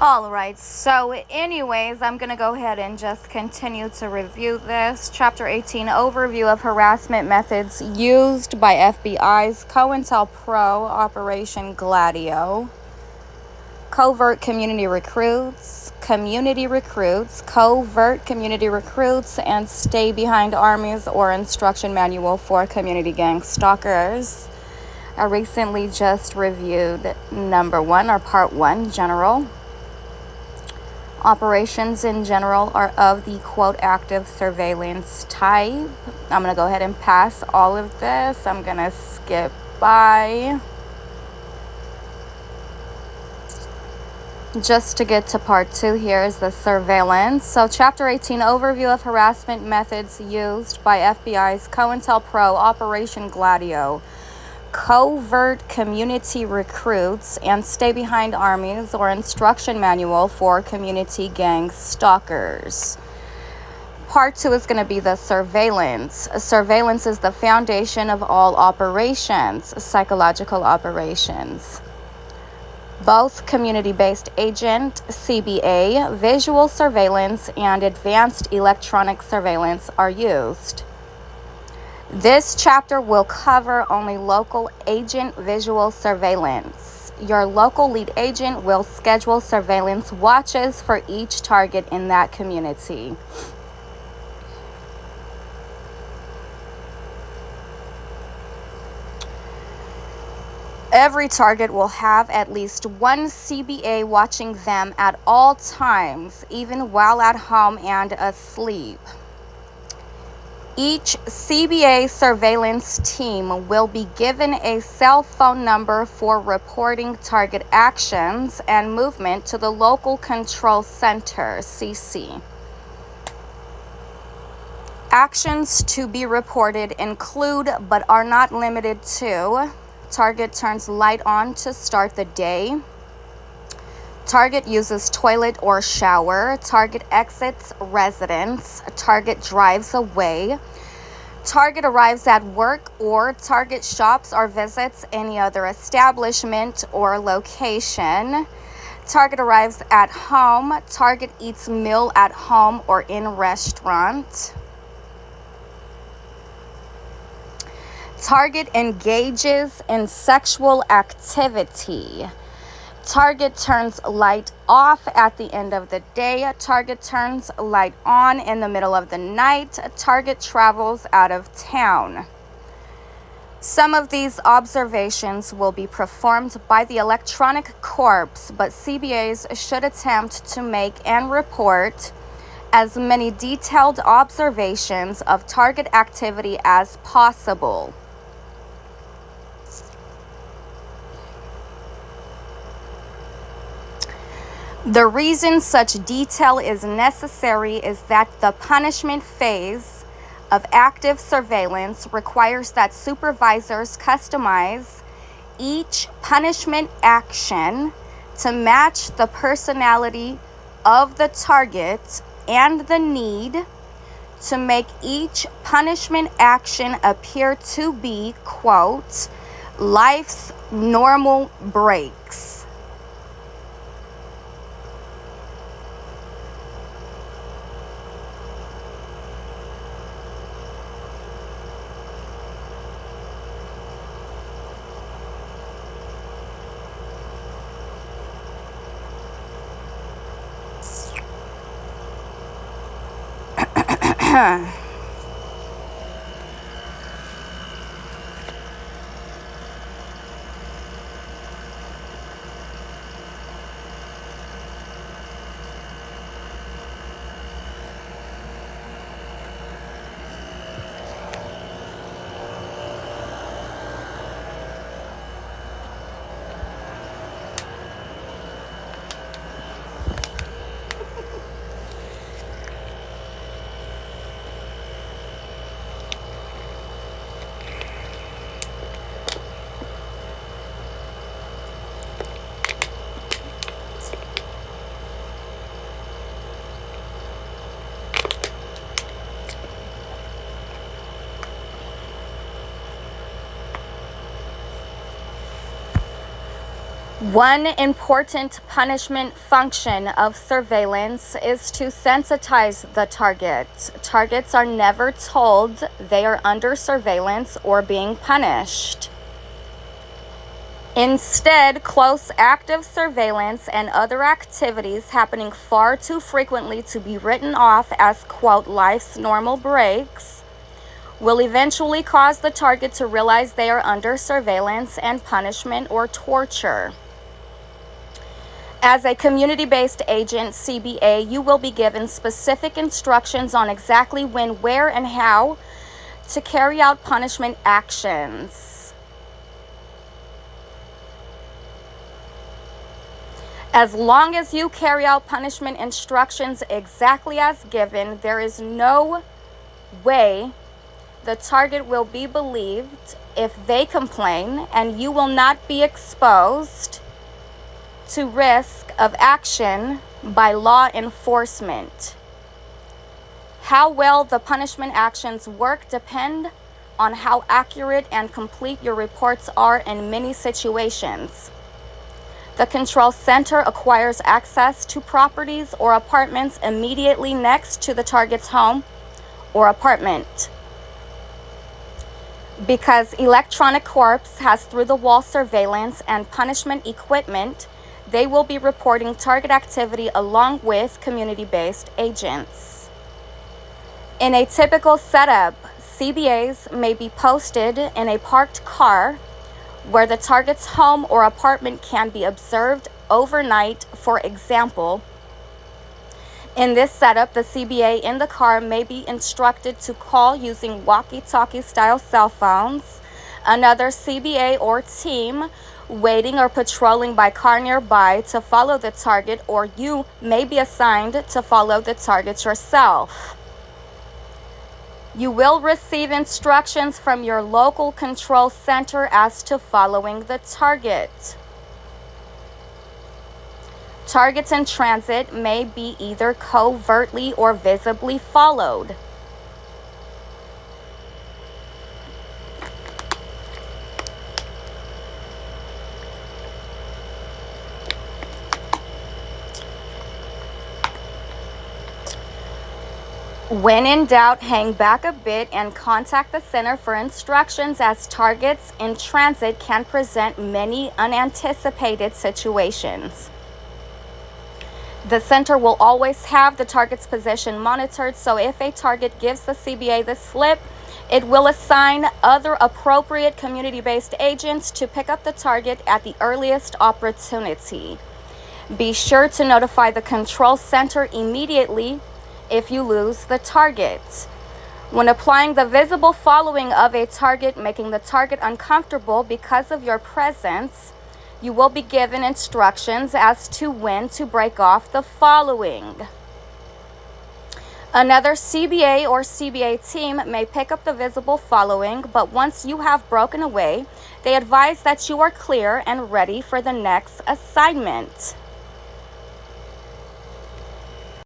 All right, so anyways, I'm going to go ahead and just continue to review this. Chapter 18, overview of harassment methods used by FBI's COINTELPRO Operation Gladio. Covert community recruits, covert community recruits, and stay behind armies or instruction manual for community gang stalkers. I recently just reviewed number 1, or part 1, general. Operations in general are of the quote active surveillance type. I'm going to go ahead and pass all of this. I'm going to skip by just to get to part 2. Here is the surveillance. So chapter 18, overview of harassment methods used by FBI's COINTELPRO Operation Gladio. Covert community recruits and stay behind armies or instruction manual for community gang stalkers. Part 2 is going to be the surveillance. Surveillance is the foundation of all operations, psychological operations. Both community-based agent, CBA, visual surveillance, and advanced electronic surveillance are used. This chapter will cover only local agent visual surveillance. Your local lead agent will schedule surveillance watches for each target in that community. Every target will have at least one CBA watching them at all times, even while at home and asleep. Each CBA surveillance team will be given a cell phone number for reporting target actions and movement to the local control center, CC. Actions to be reported include, but are not limited to: target turns light on to start the day, target uses toilet or shower, target exits residence, target drives away, target arrives at work, or target shops or visits any other establishment or location, target arrives at home, target eats meal at home or in restaurant, target engages in sexual activity, target turns light off at the end of the day, target turns light on in the middle of the night, target travels out of town. Some of these observations will be performed by the electronic corpse, but CBAs should attempt to make and report as many detailed observations of target activity as possible. The reason such detail is necessary is that the punishment phase of active surveillance requires that supervisors customize each punishment action to match the personality of the target and the need to make each punishment action appear to be, quote, life's normal breaks. One important punishment function of surveillance is to sensitize the target. Targets are never told they are under surveillance or being punished. Instead, close active surveillance and other activities happening far too frequently to be written off as, quote, life's normal breaks will eventually cause the target to realize they are under surveillance and punishment or torture. As a community-based agent, CBA, you will be given specific instructions on exactly when, where, and how to carry out punishment actions. As long as you carry out punishment instructions exactly as given, there is no way the target will be believed if they complain, and you will not be exposed to risk of action by law enforcement. How well the punishment actions work depend on how accurate and complete your reports are in many situations. The control center acquires access to properties or apartments immediately next to the target's home or apartment. Because Electronic Corps has through-the-wall surveillance and punishment equipment, they will be reporting target activity along with community-based agents. In a typical setup, CBAs may be posted in a parked car where the target's home or apartment can be observed overnight. For example, in this setup, the CBA in the car may be instructed to call using walkie-talkie style cell phones another CBA or team waiting or patrolling by car nearby to follow the target, or you may be assigned to follow the target yourself. You will receive instructions from your local control center as to following the target. Targets in transit may be either covertly or visibly followed. When in doubt, hang back a bit and contact the center for instructions, as targets in transit can present many unanticipated situations. The center will always have the target's position monitored, so if a target gives the CBA the slip, it will assign other appropriate community-based agents to pick up the target at the earliest opportunity. Be sure to notify the control center immediately if you lose the target. When applying the visible following of a target, making the target uncomfortable because of your presence, you will be given instructions as to when to break off the following. Another CBA or CBA team may pick up the visible following, but once you have broken away, they advise that you are clear and ready for the next assignment.